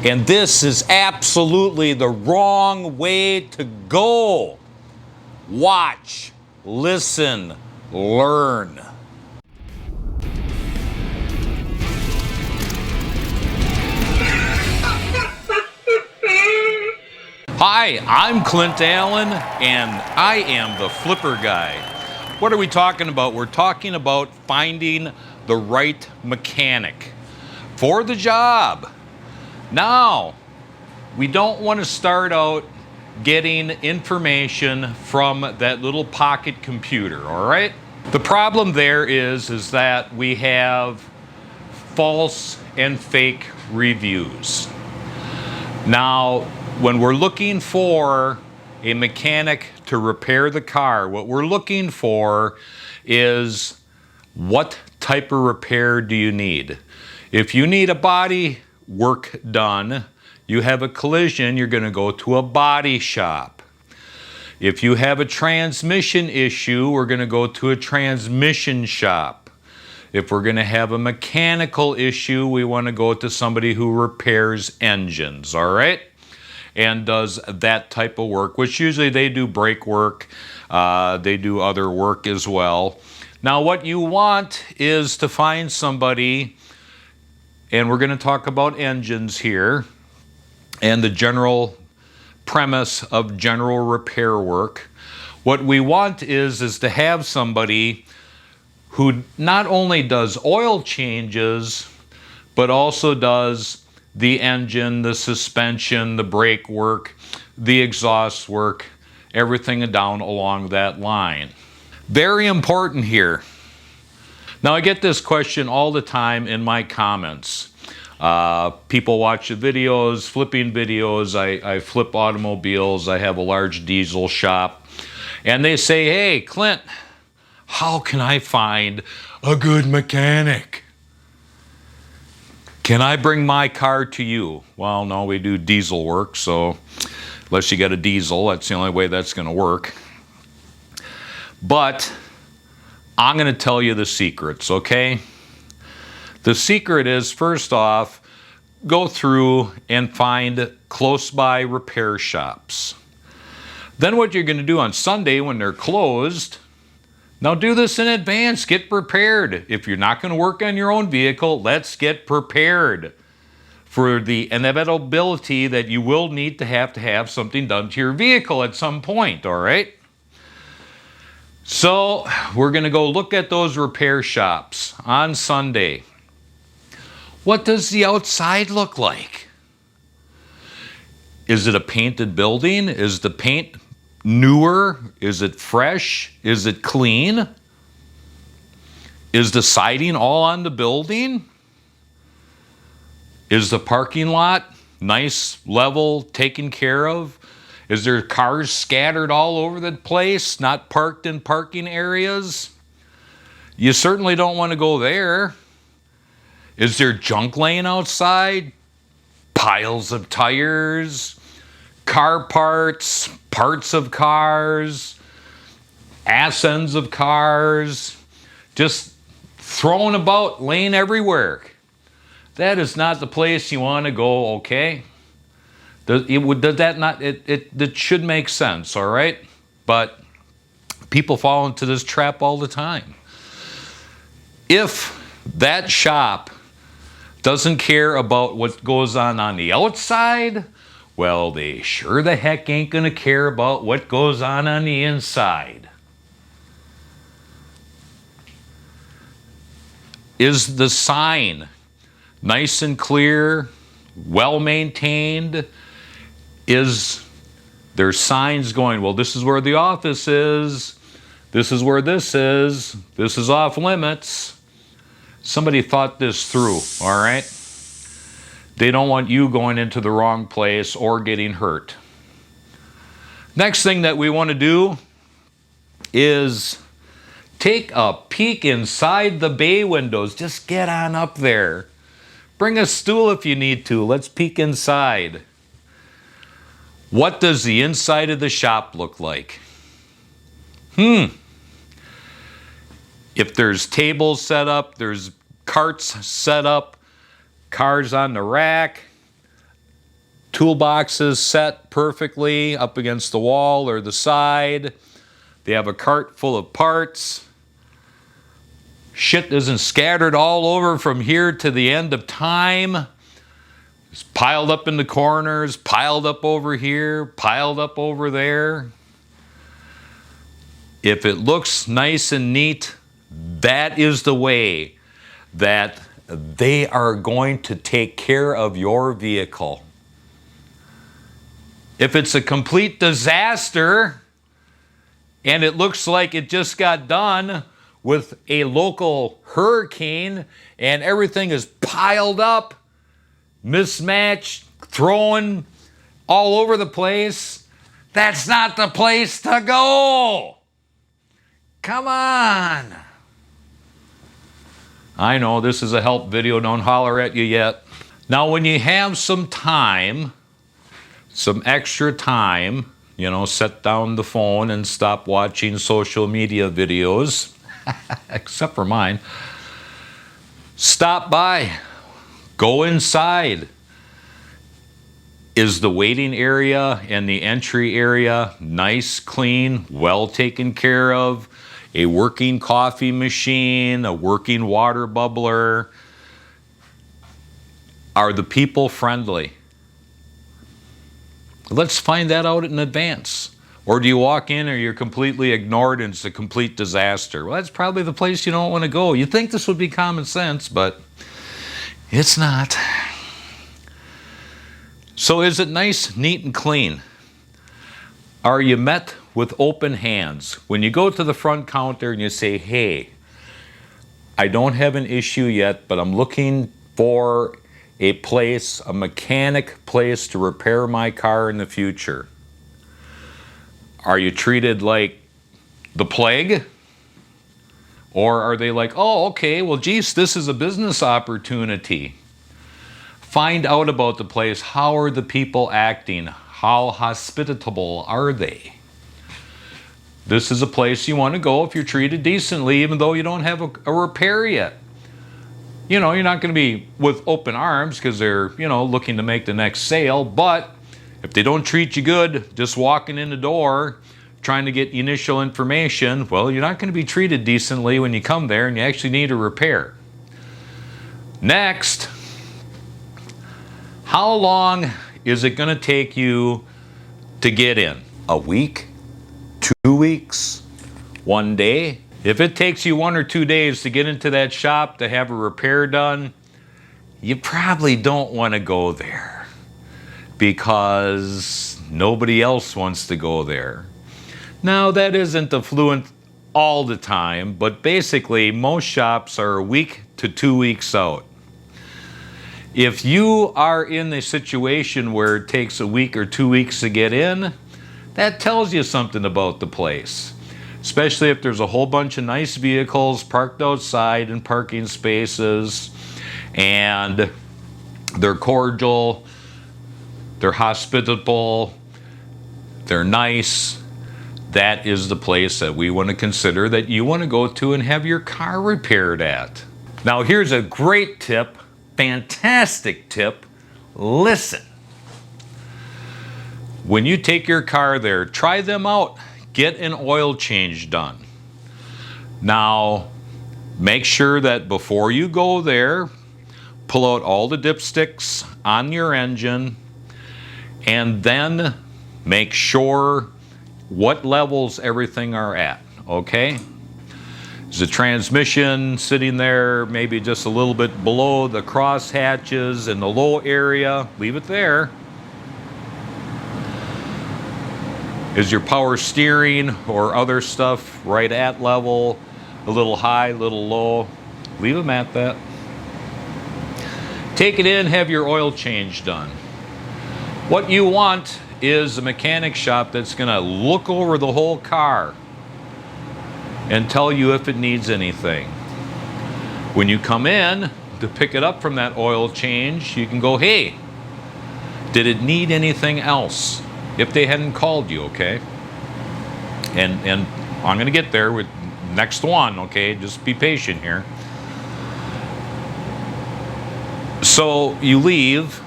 And this is absolutely the wrong way to go. Watch, listen, learn. Hi, I'm Clint Allen, and I am the Flipper Guy. What are we talking about? We're talking about finding the right mechanic for the job. Now, we don't want to start out getting information from that little pocket computer, all right? The problem there is that we have false and fake reviews. Now, when we're looking for a mechanic to repair the car, what we're looking for is what type of repair do you need? If you need a body work done, you have a collision, you're going to go to a body shop. If you have a transmission issue, we're going to go to a transmission shop. If we're going to have a mechanical issue, we want to go to somebody who repairs engines, all right? And does that type of work, which usually they do brake work, they do other work as well. Now what you want is to find somebody, and we're going to talk about engines here, and the general premise of general repair work. What we want is to have somebody who not only does oil changes, but also does the engine, the suspension, the brake work, the exhaust work, everything down along that line. Very important here. Now I get this question all the time in my comments. People watch the videos, flipping videos. I flip automobiles. I have a large diesel shop. And they say, hey, Clint, how can I find a good mechanic? Can I bring my car to you? Well, no, we do diesel work, so unless you got a diesel, that's the only way that's going to work. But I'm going to tell you the secrets, okay? The secret is, first off, go through and find close by repair shops. Then what you're going to do on Sunday when they're closed, now do this in advance, get prepared. If you're not going to work on your own vehicle, let's get prepared for the inevitability that you will need to have something done to your vehicle at some point, all right? So we're going to go look at those repair shops on Sunday. What does the outside look like? Is it a painted building? Is the paint newer? Is it fresh? Is it clean? Is the siding all on the building? Is the parking lot nice, level, taken care of? Is there cars scattered all over the place, not parked in parking areas? You certainly don't want to go there. Is there junk laying outside? Piles of tires, car parts, parts of cars, ass ends of cars, just thrown about, laying everywhere. That is not the place you want to go, okay? It should make sense, all right? But people fall into this trap all the time. If that shop doesn't care about what goes on the outside, well, they sure the heck ain't going to care about what goes on the inside. Is the sign nice and clear, well maintained? Is there signs going, well, this is where the office is, this is where this is off limits? Somebody thought this through, all right? They don't want you going into the wrong place or getting hurt. Next thing that we want to do is take a peek inside the bay windows. Just get on up there. Bring a stool if you need to. Let's peek inside. What does the inside of the shop look like? If there's tables set up, there's carts set up, cars on the rack, toolboxes set perfectly up against the wall or the side. They have a cart full of parts. Shit isn't scattered all over from here to the end of time. It's piled up in the corners, piled up over here, piled up over there. If it looks nice and neat, that is the way that they are going to take care of your vehicle. If it's a complete disaster and it looks like it just got done with a local hurricane and everything is piled up, mismatched, thrown all over the place, that's not the place to go. Come on. I know this is a help video, don't holler at you yet. Now when you have some time, some extra time, you know, set down the phone and stop watching social media videos, except for mine, stop by, go inside. Is the waiting area and the entry area nice, clean, well taken care of? A working coffee machine, a working water bubbler. Are the people friendly? Let's find that out in advance. Or do you walk in or you're completely ignored and it's a complete disaster? Well, that's probably the place you don't want to go. You'd think this would be common sense, but it's not. So is it nice, neat, and clean? Are you met with open hands? When you go to the front counter and you say, hey, I don't have an issue yet, but I'm looking for a place, a mechanic place to repair my car in the future. Are you treated like the plague? Or are they like, oh, okay, well, geez, this is a business opportunity. Find out about the place. How are the people acting? How hospitable are they? This is a place you want to go if you're treated decently, even though you don't have a repair yet. You know, you're not going to be with open arms because they're, you know, looking to make the next sale. But if they don't treat you good, just walking in the door, trying to get initial information, well, you're not going to be treated decently when you come there and you actually need a repair. Next, how long is it going to take you to get in? A week? 2 weeks? 1 day? If it takes you 1 or 2 days to get into that shop to have a repair done, you probably don't want to go there because nobody else wants to go there. Now, that isn't affluent all the time, but basically most shops are a week to 2 weeks out. If you are in a situation where it takes a week or 2 weeks to get in, that tells you something about the place. Especially if there's a whole bunch of nice vehicles parked outside in parking spaces and they're cordial, they're hospitable, they're nice. That is the place that we want to consider that you want to go to and have your car repaired at. Now here's a great tip, fantastic tip. Listen. When you take your car there, try them out. Get an oil change done. Now, make sure that before you go there, pull out all the dipsticks on your engine and then make sure what levels everything are at, okay? Is the transmission sitting there maybe just a little bit below the cross hatches in the low area? Leave it there. Is your power steering or other stuff right at level, a little high, a little low? Leave them at that. Take it in, have your oil change done. What you want is a mechanic shop that's going to look over the whole car and tell you if it needs anything. When you come in to pick it up from that oil change, you can go, hey, did it need anything else? If they hadn't called you, okay? And I'm going to get there with next one, okay? Just be patient here. So you leave,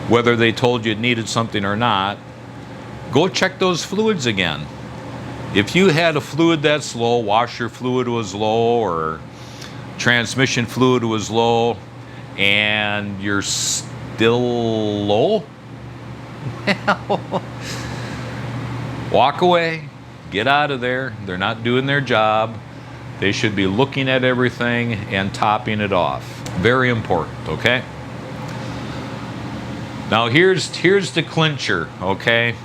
whether they told you it needed something or not, go check those fluids again. If you had a fluid that's low, washer fluid was low, or transmission fluid was low, and you're still low, walk away, get out of there. They're not doing their job. They should be looking at everything and topping it off. Very important, okay? Now here's the clincher, okay?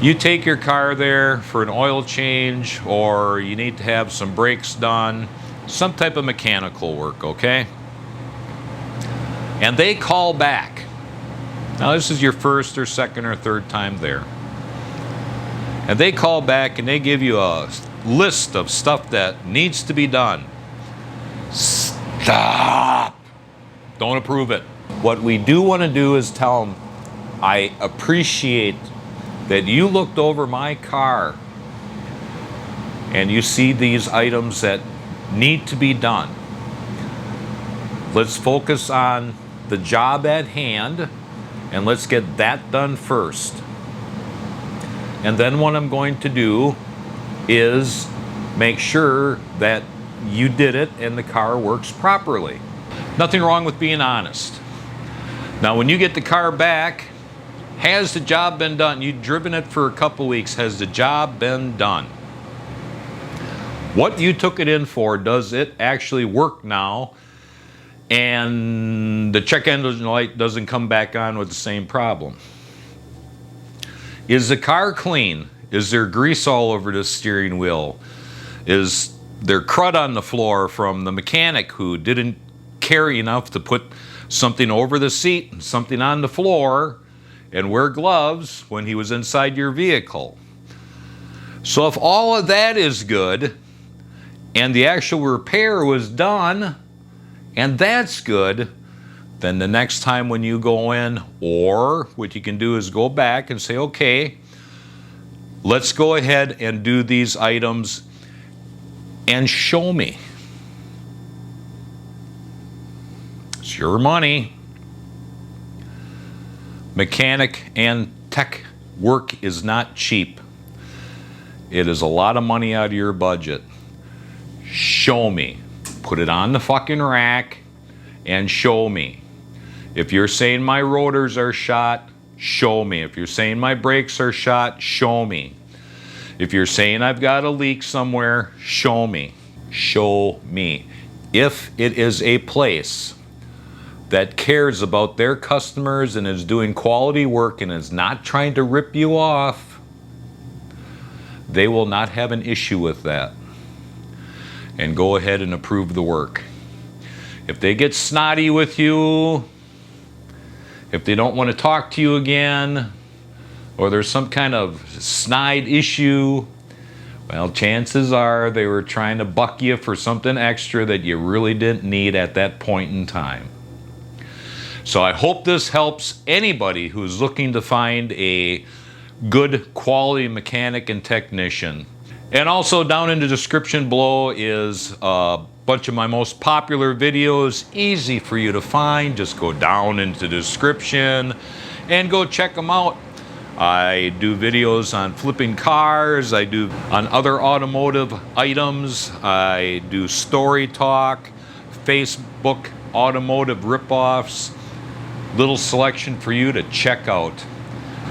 You take your car there for an oil change, or you need to have some brakes done, some type of mechanical work, okay? And they call back. Now this is your first or second or third time there. And they call back and they give you a list of stuff that needs to be done. Stop! Don't approve it. What we do want to do is tell them, I appreciate that you looked over my car and you see these items that need to be done. Let's focus on the job at hand and let's get that done first. And then what I'm going to do is make sure that you did it and the car works properly. Nothing wrong with being honest. Now when you get the car back, has the job been done? You've driven it for a couple weeks. Has the job been done? What you took it in for, does it actually work now? And the check engine light doesn't come back on with the same problem. Is the car clean? Is there grease all over the steering wheel? Is there crud on the floor from the mechanic who didn't care enough to put something over the seat and something on the floor and wear gloves when he was inside your vehicle? So if all of that is good and the actual repair was done and that's good, then the next time when you go in, or what you can do is go back and say, okay, let's go ahead and do these items and show me. It's your money. Mechanic and tech work is not cheap. It is a lot of money out of your budget. Show me. Put it on the fucking rack and show me. If you're saying my rotors are shot, show me. If you're saying my brakes are shot, show me. If you're saying I've got a leak somewhere, show me. Show me. If it is a place that cares about their customers and is doing quality work and is not trying to rip you off, they will not have an issue with that and go ahead and approve the work. If they get snotty with you, if they don't want to talk to you again, or there's some kind of snide issue, well, chances are they were trying to buck you for something extra that you really didn't need at that point in time. So I hope this helps anybody who's looking to find a good quality mechanic and technician. And also down in the description below is a bunch of my most popular videos, easy for you to find. Just go down into the description and go check them out. I do videos on flipping cars, I do on other automotive items, I do story talk, Facebook automotive ripoffs, little selection for you to check out.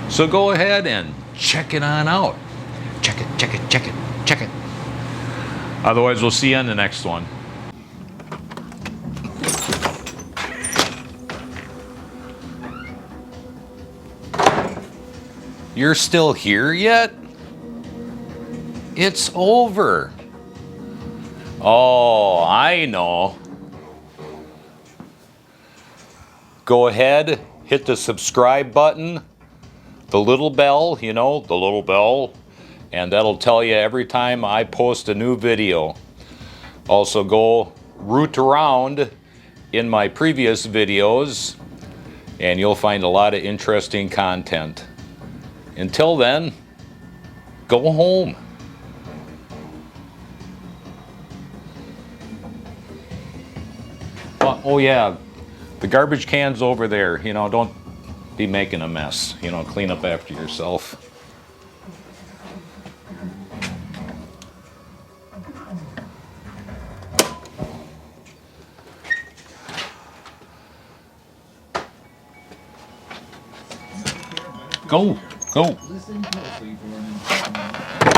So go ahead and check it on out. Check it, check it, check it, check it. Otherwise, we'll see you on the next one. You're still here yet? It's over. Oh, I know. Go ahead, hit the subscribe button, the little bell, you know, the little bell, and that'll tell you every time I post a new video. Also go root around in my previous videos and you'll find a lot of interesting content. Until then, go home. Oh yeah, The garbage can's over there. You know, don't be making a mess. You know, clean up after yourself. Go, go. Listen closely for an instruction.